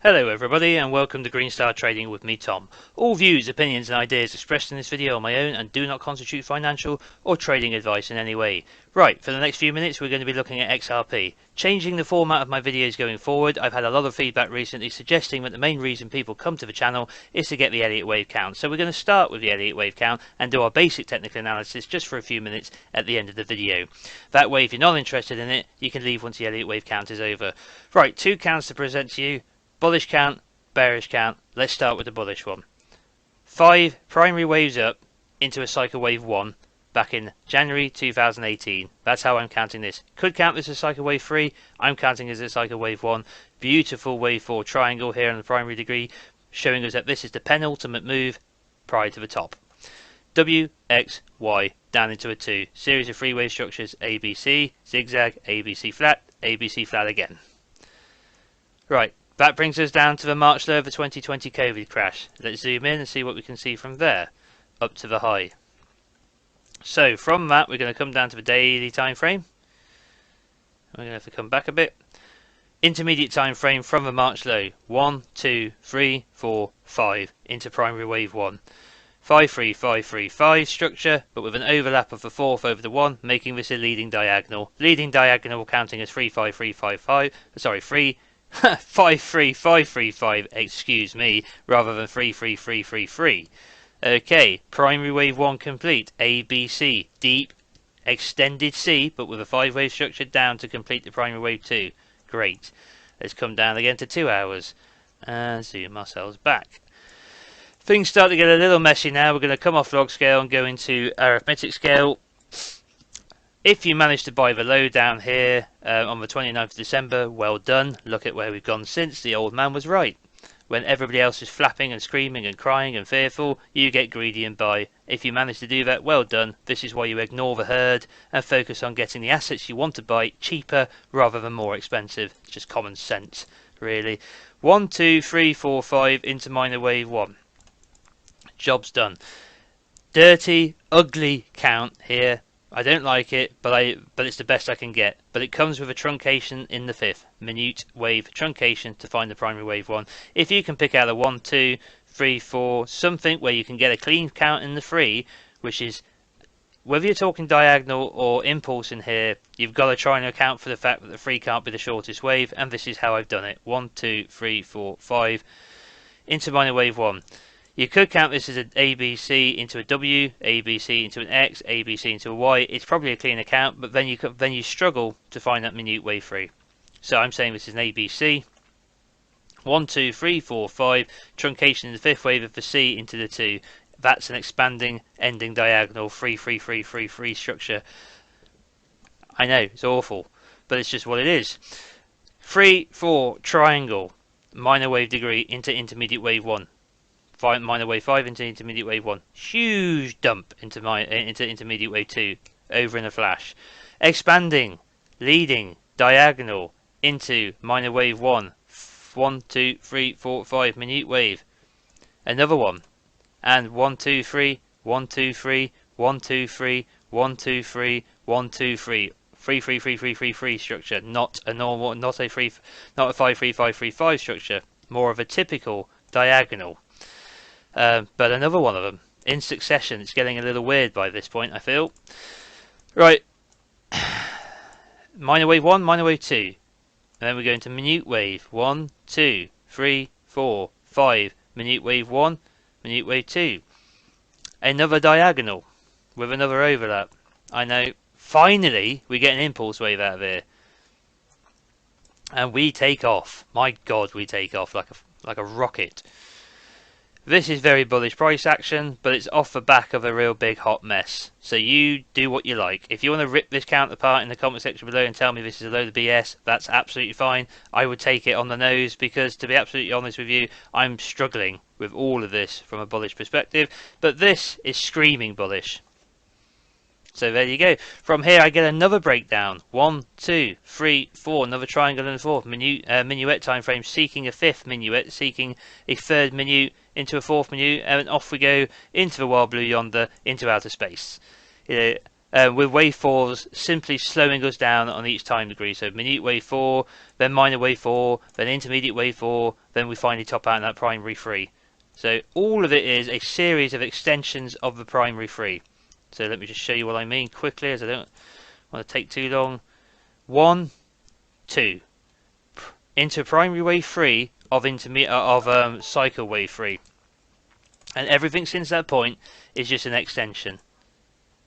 Hello everybody and welcome to Green Star Trading with me Tom. All views, opinions and ideas expressed in this video are my own and do not constitute financial or trading advice in any way. Right, for the next few minutes we're going to be looking at XRP. Changing the format of my videos going forward, I've had a lot of feedback recently suggesting that the main reason people come to the channel is to get the Elliott Wave count. So we're going to start with the Elliott Wave count and do our basic technical analysis just for a few minutes at the end of the video. That way if you're not interested in it, you can leave once the Elliott Wave count is over. Right, two counts to present to you. Bullish count, bearish count. Let's start with the bullish one. 5 primary waves up into a cycle wave 1 back in January 2018. That's how I'm counting this. Could count this as cycle wave 3. I'm counting it as cycle wave 1. Beautiful wave 4 triangle here on the primary degree, showing us that this is the penultimate move prior to the top. W, X, Y, down into a 2. Series of 3 wave structures, ABC, zigzag, ABC flat again. Right. That brings us down to the March low of the 2020 COVID crash. Let's zoom in and see what we can see from there, up to the high. So from that, we're going to come down to the daily time frame. We're going to have to come back a bit. Intermediate time frame from the March low. 1, 2, 3, 4, 5 into primary wave 1. 5, 3, 5, 3, 5 structure, but with an overlap of the 4th over the 1, making this a leading diagonal. Leading diagonal counting as 3, 5, 3, 5, 5. Sorry, 3. 53535, excuse me, rather than 33333. Okay, primary wave 1 complete. ABC, deep, extended C, but with a 5-wave structure down to complete the primary wave 2. Great. Let's come down again to 2 hours and zoom ourselves back. Things start to get a little messy now. We're going to come off log scale and go into arithmetic scale. If you managed to buy the low down here on the 29th of December, well done. Look at where we've gone since. The old man was right. When everybody else is flapping and screaming and crying and fearful, you get greedy and buy. If you manage to do that, well done. This is why you ignore the herd and focus on getting the assets you want to buy cheaper rather than more expensive. It's just common sense, really. 1, 2, 3, 4, 5 into minor wave 1. Job's done. Dirty, ugly count here. I don't like it, but it's the best I can get. But it comes with a truncation in the 5th. Minute wave truncation to find the primary wave 1. If you can pick out a 1, 2, 3, 4, something where you can get a clean count in the 3, which is, whether you're talking diagonal or impulse in here, you've got to try and account for the fact that the 3 can't be the shortest wave, and this is how I've done it. 1, 2, 3, 4, 5 into minor wave 1. You could count this as an ABC into a W, ABC into an X, ABC into a Y. It's probably a cleaner count, but then you struggle to find that minute wave 3. So I'm saying this is an ABC. 1, 2, 3, 4, 5. Truncation in the 5th wave of the C into the 2. That's an expanding ending diagonal 3, 3, 3, 3, 3 structure. I know, it's awful, but it's just what it is. 3, 4 triangle. Minor wave degree into intermediate wave 1. Minor wave 5 into intermediate wave 1. Huge dump into intermediate wave 2. Over in a flash. Expanding, leading, diagonal into minor wave 1. 1, 2, 3, 4, 5. Minute wave. Another one. And 1, 2, 3, 1, 2, 3, 1, 2, 3, 1, 2, 3, 1, 2, 3. 3, 3, 3, 3, 3, 3 structure. Not a normal, not a 5, 3, 5, 3, 5 structure. More of a typical diagonal. But another one of them in succession. It's getting a little weird by this point, I feel. Right, minor wave 1, minor wave 2, and then we go into minute wave 1, 2, 3, 4, 5. Minute wave 1, minute wave 2. Another diagonal with another overlap. I know. Finally, we get an impulse wave out of here, and we take off. My God, we take off like a rocket. This is very bullish price action, but it's off the back of a real big hot mess. So you do what you like. If you want to rip this count apart in the comment section below and tell me this is a load of BS, that's absolutely fine. I would take it on the nose because, to be absolutely honest with you, I'm struggling with all of this from a bullish perspective. But this is screaming bullish. So there you go. From here I get another breakdown. 1, 2, 3, 4. Another triangle and a 4th. Minuet time frame seeking a 5th minuet, seeking a 3rd minute into a 4th minute, and off we go into the wild blue yonder, into outer space. with wave 4s simply slowing us down on each time degree. So minute wave 4, then minor wave 4, then intermediate wave 4, then we finally top out in that primary 3. So all of it is a series of extensions of the primary 3. So let me just show you what I mean quickly, as I don't want to take too long. 1, 2, into primary wave 3 of cycle wave 3, and everything since that point is just an extension.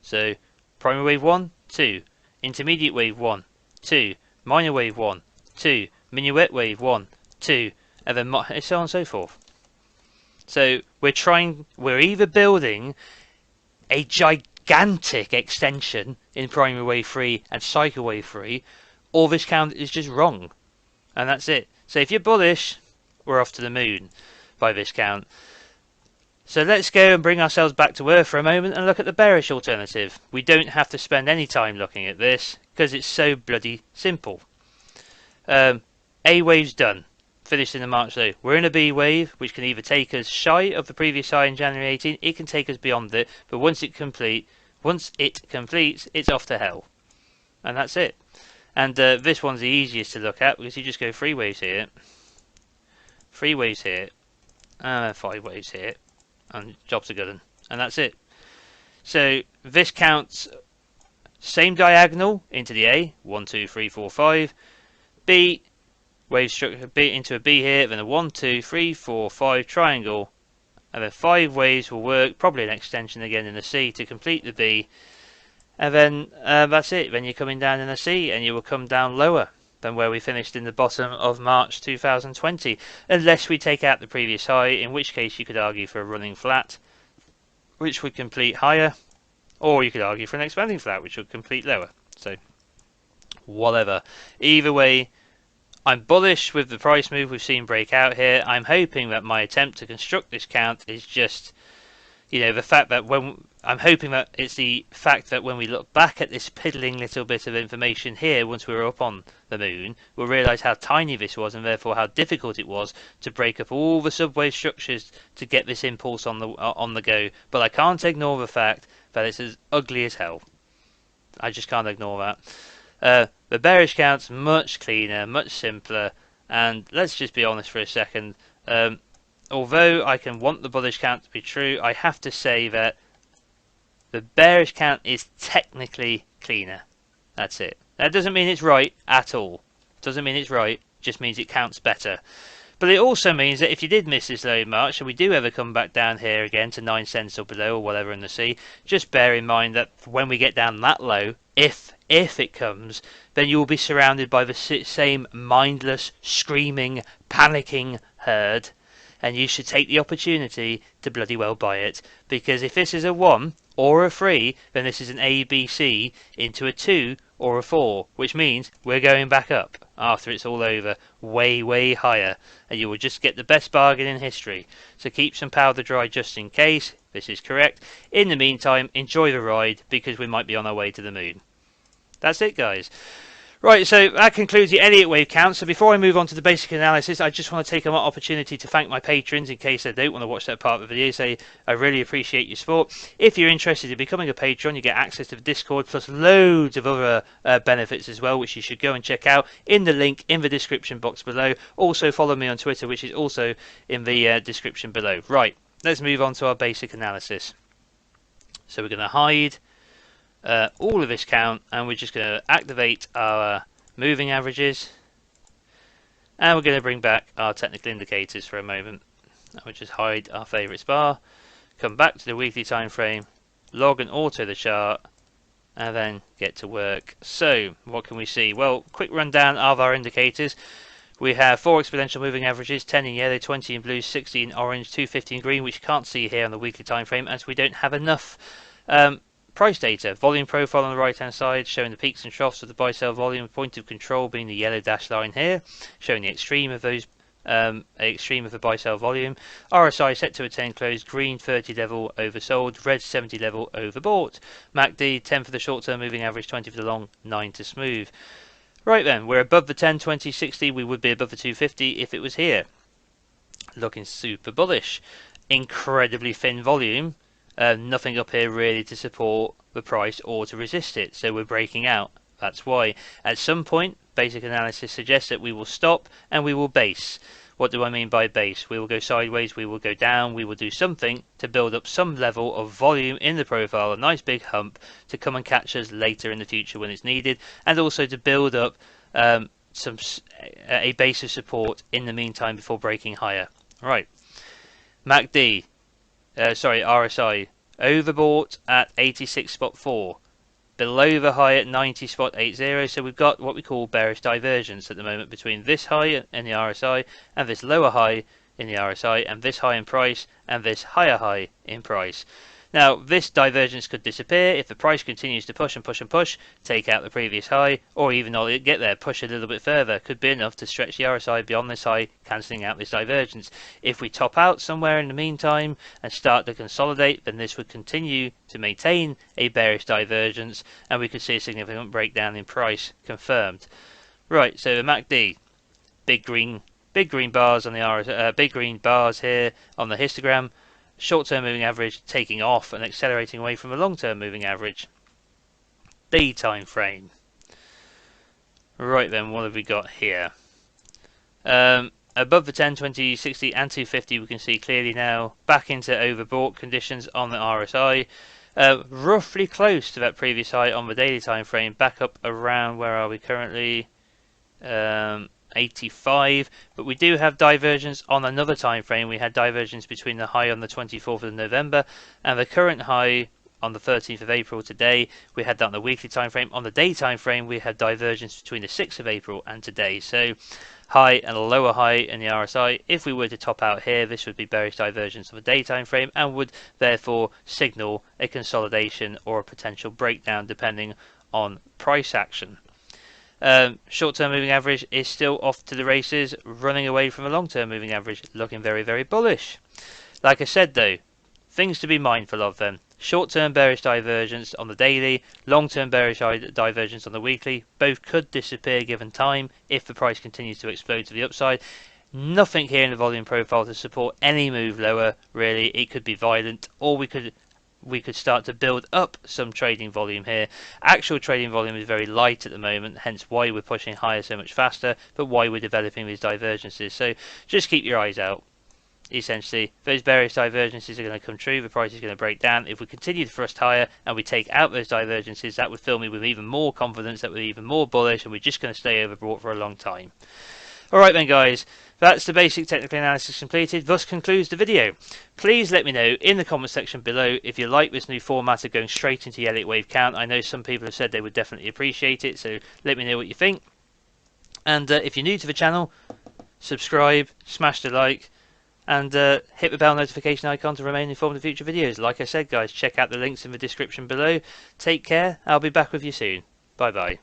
So primary wave 1, 2, intermediate wave 1, 2, minor wave 1, 2, minuet wave 1, 2, and then so on and so forth. So we're either building a gigantic extension in primary wave 3 and cycle wave 3, or this count is just wrong. And that's it. So if you're bullish, we're off to the moon by this count. So let's go and bring ourselves back to earth for a moment and look at the bearish alternative. We don't have to spend any time looking at this because it's so bloody simple. A wave's done. Finished in the March low. We're in a B wave, which can either take us shy of the previous high in January 18, it can take us beyond it, but once it completes, it's off to hell. And that's it. And this one's the easiest to look at because you just go 3 waves here, 3 waves here, and 5 waves here, and jobs are good, and that's it. So this counts same diagonal into the A, 1, 2, 3, 4, 5, B, wave structure B into a B here, then a 1, 2, 3, 4, 5 triangle, and then 5 waves will work, probably an extension again in the C to complete the B. And then that's it. Then you're coming down in a C, and you will come down lower than where we finished in the bottom of March 2020, unless we take out the previous high, in which case you could argue for a running flat, which would complete higher, or you could argue for an expanding flat, which would complete lower. So whatever. Either way, I'm bullish with the price move we've seen break out here. I'm hoping that my attempt to construct this count is just, the fact that I'm hoping that it's the fact that when we look back at this piddling little bit of information here, once we were up on the moon, we'll realise how tiny this was, and therefore how difficult it was to break up all the subwave structures to get this impulse on the go. But I can't ignore the fact that it's as ugly as hell. I just can't ignore that. The bearish count's much cleaner, much simpler, and let's just be honest for a second. Although I can want the bullish count to be true, I have to say that the bearish count is technically cleaner. That's it. That doesn't mean it's right at all. Doesn't mean it's right, just means it counts better. But it also means that if you did miss this low in March, and we do ever come back down here again to 9 cents or below or whatever in the C, just bear in mind that when we get down that low, if it comes, then you will be surrounded by the same mindless, screaming, panicking herd. And you should take the opportunity to bloody well buy it. Because if this is a 1 or a 3, then this is an A, B, C into a 2 or a 4. Which means we're going back up after it's all over. Way, way higher. And you will just get the best bargain in history. So keep some powder dry just in case this is correct. In the meantime, enjoy the ride because we might be on our way to the moon. That's it, guys. Right, so that concludes the Elliott Wave count. So before I move on to the basic analysis, I just want to take an opportunity to thank my patrons in case they don't want to watch that part of the video. Say, I really appreciate your support. If you're interested in becoming a patron, you get access to the Discord plus loads of other benefits as well, which you should go and check out in the link in the description box below. Also follow me on Twitter, which is also in the description below. Right, let's move on to our basic analysis. So we're going to hide all of this count, and we're just going to activate our moving averages, and we're going to bring back our technical indicators for a moment. And we'll just hide our favourites bar, come back to the weekly time frame, log and auto the chart, and then get to work. So what can we see? Well, quick rundown of our indicators. We have 4 exponential moving averages, 10 in yellow, 20 in blue, 60 in orange, 250 in green, which you can't see here on the weekly time frame as we don't have enough price data. Volume profile on the right hand side showing the peaks and troughs of the buy sell volume, point of control being the yellow dashed line here, showing the extreme of those extreme of the buy sell volume. RSI set to a 10 close, green 30 level oversold, red 70 level overbought. MACD 10 for the short term moving average, 20 for the long, 9 to smooth. Right then, we're above the 10, 20, 60, we would be above the 250 if it was here. Looking super bullish. Incredibly thin volume. Nothing up here really to support the price or to resist it. So we're breaking out. That's why at some point basic analysis suggests that we will stop and we will base. What do I mean by base? We will go sideways, we will go down, we will do something to build up some level of volume in the profile, a nice big hump to come and catch us later in the future when it's needed, and also to build up a base of support in the meantime before breaking higher. Right, RSI, overbought at 86.4. Below the high at 90.80, so we've got what we call bearish divergence at the moment between this high in the RSI and this lower high in the RSI, and this high in price and this higher high in price. Now this divergence could disappear if the price continues to push and push and push, take out the previous high, or even not get there, push a little bit further. Could be enough to stretch the RSI beyond this high, cancelling out this divergence. If we top out somewhere in the meantime and start to consolidate, then this would continue to maintain a bearish divergence, and we could see a significant breakdown in price confirmed. Right, so the MACD, big green bars on the RSI, big green bars here on the histogram. Short-term moving average taking off and accelerating away from a long-term moving average. Day time frame. Right then, what have we got here? Above the 10, 20, 60 and 250 we can see clearly now back into overbought conditions on the RSI. Roughly close to that previous high on the daily time frame, back up around, where are we currently? 85, but we do have divergence on another time frame. We had divergence between the high on the 24th of November and the current high on the 13th of April today. We had that on the weekly time frame. On the day time frame we had divergence between the 6th of April and today. So high and a lower high in the RSI. If we were to top out here, this would be bearish divergence of a day time frame and would therefore signal a consolidation or a potential breakdown depending on price action. Short-term moving average is still off to the races, running away from a long-term moving average, looking very, very bullish. Like I said though, things to be mindful of then. Short-term bearish divergence on the daily, long-term bearish divergence on the weekly, both could disappear given time if the price continues to explode to the upside. Nothing here in the volume profile to support any move lower, really. It could be violent, or we could start to build up some trading volume here. Actual trading volume is very light at the moment, hence why we're pushing higher so much faster, but why we're developing these divergences. So just keep your eyes out. Essentially, those bearish divergences are going to come true, the price is going to break down. If we continue to thrust higher and we take out those divergences, that would fill me with even more confidence, that we're even more bullish, and we're just going to stay overbought for a long time. Alright then guys, that's the basic technical analysis completed, thus concludes the video. Please let me know in the comment section below if you like this new format of going straight into the Elliott Wave count. I know some people have said they would definitely appreciate it, so let me know what you think. And if you're new to the channel, subscribe, smash the like, and hit the bell notification icon to remain informed of future videos. Like I said guys, check out the links in the description below. Take care, I'll be back with you soon. Bye bye.